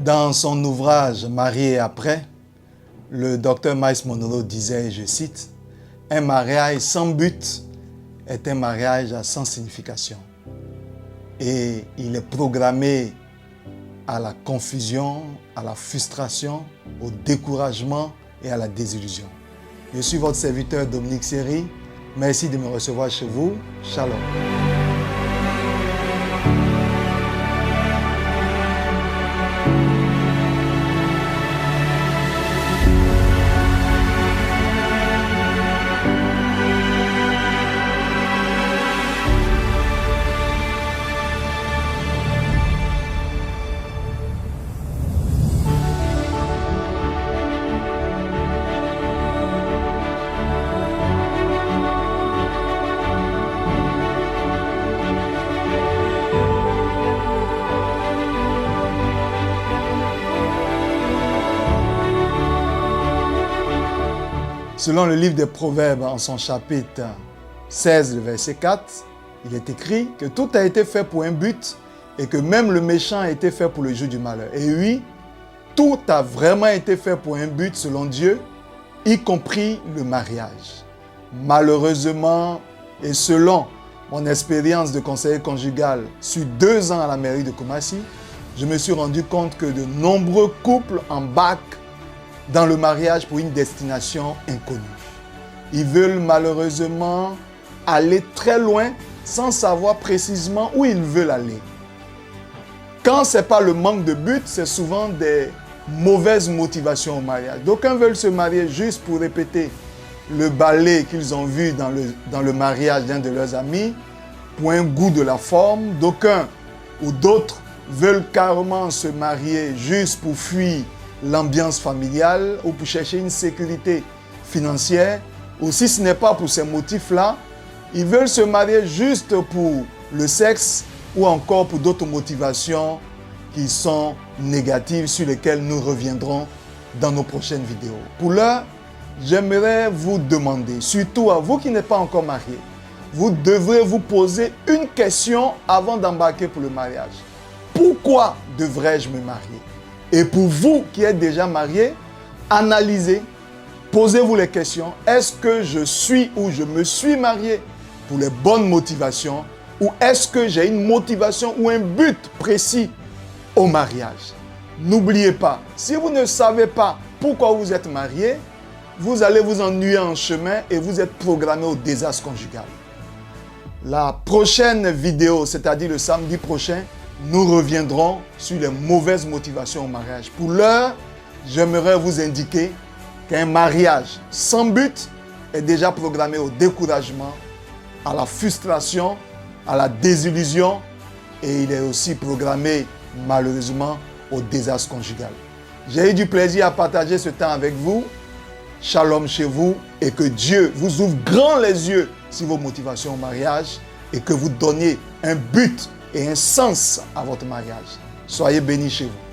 Dans son ouvrage « Marié après », le docteur Myles Munroe disait, je cite, « Un mariage sans but est un mariage sans signification. » Et il est programmé à la confusion, à la frustration, au découragement et à la désillusion. Je suis votre serviteur Dominique Seri. Merci de me recevoir chez vous. Shalom. Selon le livre des Proverbes, en son chapitre 16, le verset 4, il est écrit que tout a été fait pour un but et que même le méchant a été fait pour le jour du malheur. Et oui, tout a vraiment été fait pour un but selon Dieu, y compris le mariage. Malheureusement, et selon mon expérience de conseiller conjugal sur 2 ans à la mairie de Kumasi, je me suis rendu compte que de nombreux couples embarquent dans le mariage pour une destination inconnue. Ils veulent malheureusement aller très loin sans savoir précisément où ils veulent aller. Quand ce n'est pas le manque de but, c'est souvent des mauvaises motivations au mariage. D'aucuns veulent se marier juste pour répéter le ballet qu'ils ont vu dans le mariage d'un de leurs amis, pour un goût de la forme. D'aucuns ou d'autres veulent carrément se marier juste pour fuir l'ambiance familiale ou pour chercher une sécurité financière, ou si ce n'est pas pour ces motifs-là, ils veulent se marier juste pour le sexe ou encore pour d'autres motivations qui sont négatives sur lesquelles nous reviendrons dans nos prochaines vidéos. Pour l'heure, j'aimerais vous demander, surtout à vous qui n'êtes pas encore mariés, vous devrez vous poser une question avant d'embarquer pour le mariage. Pourquoi devrais-je me marier? Et pour vous qui êtes déjà mariés, analysez, posez-vous les questions. Est-ce que je suis ou je me suis marié pour les bonnes motivations ou est-ce que j'ai une motivation ou un but précis au mariage? N'oubliez pas, si vous ne savez pas pourquoi vous êtes marié, vous allez vous ennuyer en chemin et vous êtes programmé au désastre conjugal. La prochaine vidéo, c'est-à-dire le samedi prochain, nous reviendrons sur les mauvaises motivations au mariage. Pour l'heure, j'aimerais vous indiquer qu'un mariage sans but est déjà programmé au découragement, à la frustration, à la désillusion et il est aussi programmé malheureusement au désastre conjugal. J'ai eu du plaisir à partager ce temps avec vous. Shalom chez vous et que Dieu vous ouvre grand les yeux sur vos motivations au mariage et que vous donniez un but et un sens à votre mariage. Soyez bénis chez vous.